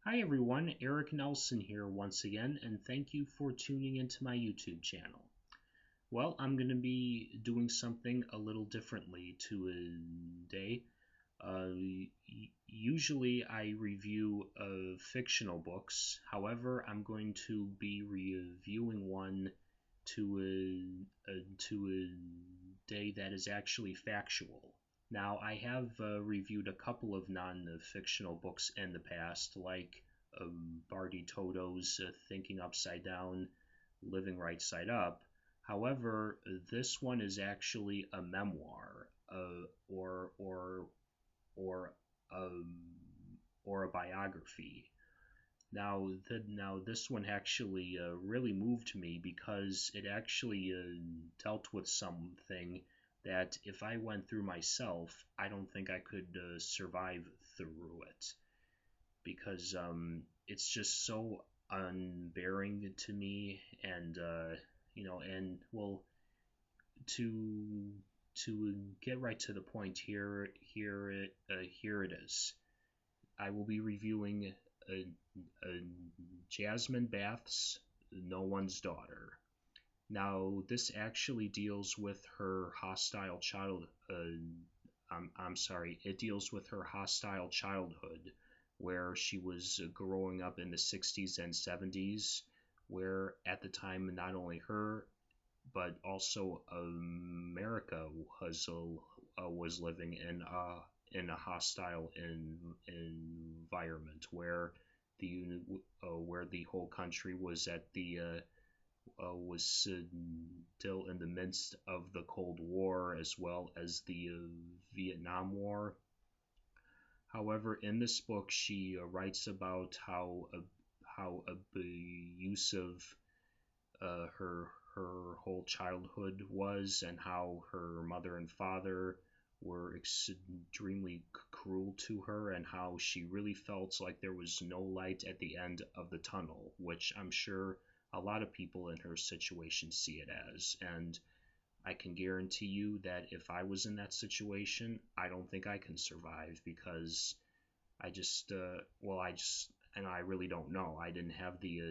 Hi everyone, Eric Nelson here once again, and thank you for tuning into my YouTube channel. Well, I'm going to be doing something a little differently today. Usually I review fictional books. However, I'm going to be reviewing one to a day that is actually factual. Now, I have reviewed a couple of non-fictional books in the past, like Barty Toto's Thinking Upside Down, Living Right Side Up. However, this one is actually a memoir, or um, or a biography. Now this one actually really moved me because it actually dealt with something that if I went through myself, I don't think I could survive through it because it's just so unbearing to me, and and well, to get right to the point here it is. I will be reviewing Jasmine Bath's No One's Daughter. Now, this actually deals with her hostile child. I'm sorry, it deals with her hostile childhood, where she was growing up in the 60s and 70s, where at the time not only her but also America was living in a hostile environment where the whole country was at the was still in the midst of the Cold War as well as the Vietnam War. However, in this book, she writes about how abusive her whole childhood was, and how her mother and father were extremely cruel to her, and how she really felt like there was no light at the end of the tunnel, which I'm sure a lot of people in her situation see it as. And I can guarantee you that if I was in that situation, I don't think I can survive, because I just, and I really don't know. I didn't have the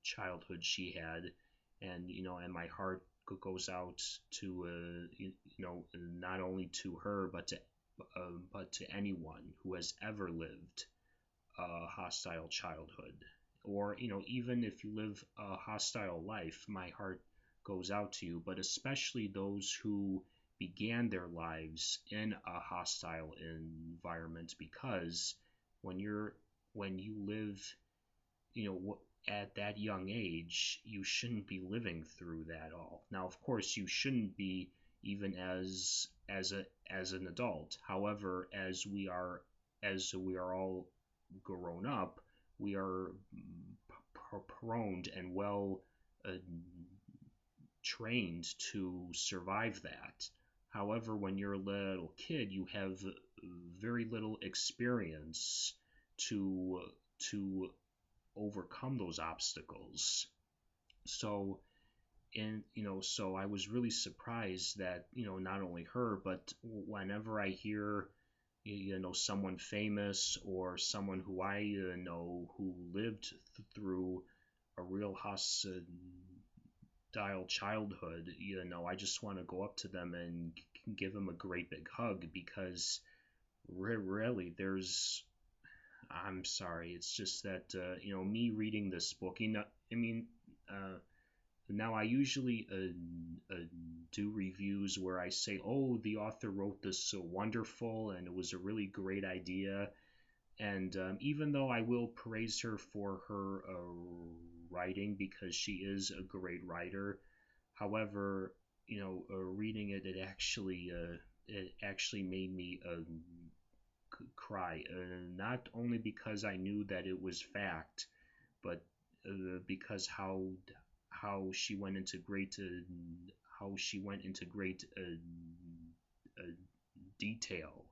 childhood she had, and and my heart goes out to not only to her but to anyone who has ever lived a hostile childhood, or even if you live a hostile life, my heart goes out to you, but especially those who began their lives in a hostile environment, because when you live, at that young age, you shouldn't be living through that all. Now, of course, you shouldn't be even as an adult. However, as we are all grown up, we are prone and well uh, trained to survive that. However, when you're a little kid, you have very little experience to to overcome those obstacles. So so I was really surprised that not only her, but whenever I hear someone famous or someone who I know who lived through a real hostile childhood, I just want to go up to them and give them a great big hug, because really I'm sorry, it's just that me reading this book, I mean, uh, now I usually do reviews where I say, oh, the author wrote this so wonderful and it was a really great idea. And even though I will praise her for her writing, because she is a great writer, however, reading it, it actually made me cry. Not only because I knew that it was fact, but because how she went into great detail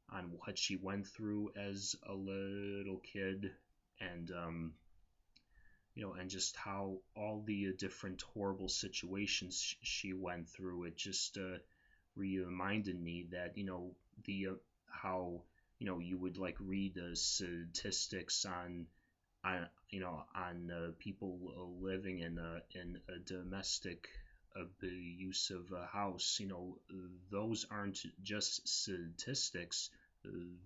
on what she went through as a little kid, and and just how all the different horrible situations she went through. It just reminded me that the how you would like read the statistics on people living in a domestic abusive house. Those aren't just statistics;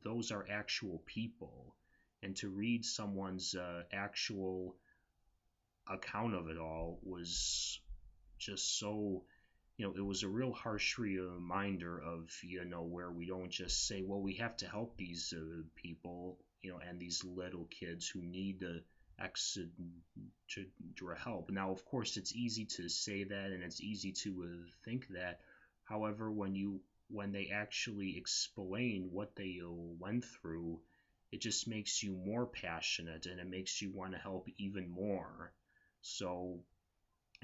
those are actual people. And to read someone's actual account of it all was just so, it was a real harsh reminder of, where we don't just say, well, we have to help these people, and these little kids who need extra help. Now, of course, it's easy to say that, and it's easy to think that. However, when they actually explain what they went through, it just makes you more passionate, and it makes you want to help even more. So,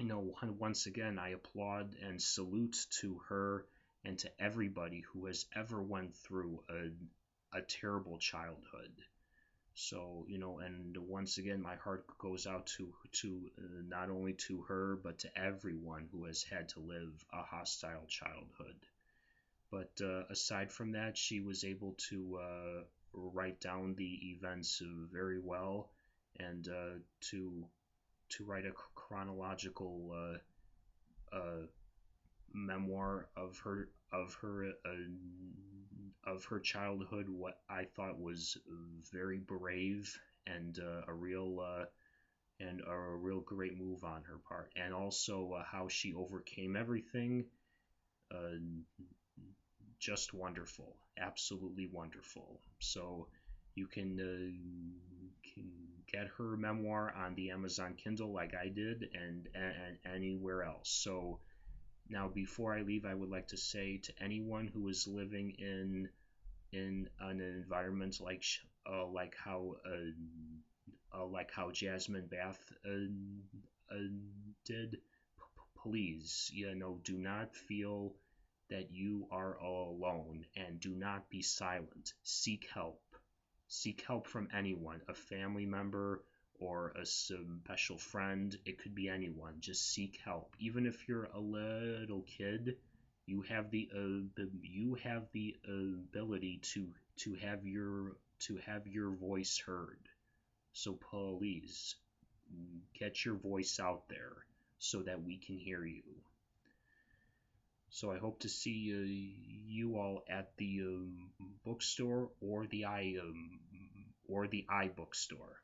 once again, I applaud and salute to her and to everybody who has ever went through a terrible childhood. So, and once again, my heart goes out to not only to her, but to everyone who has had to live a hostile childhood. But aside from that, she was able to write down the events very well, and to write a chronological memoir of her childhood. What I thought was very brave, and a real great move on her part, and also how she overcame everything. Uh, just wonderful, absolutely wonderful. So you can get her memoir on the Amazon Kindle like I did, and anywhere else. So now, before I leave, I would like to say to anyone who is living in an environment like how Jasmine Bath did, please, do not feel that you are all alone, and do not be silent. Seek help. Seek help from anyone, a family member or a special friend. It could be anyone. Just seek help. Even if you're a little kid, you have the ability to have your voice heard. So please get your voice out there so that we can hear you. So I hope to see you all at the bookstore or the iBookstore.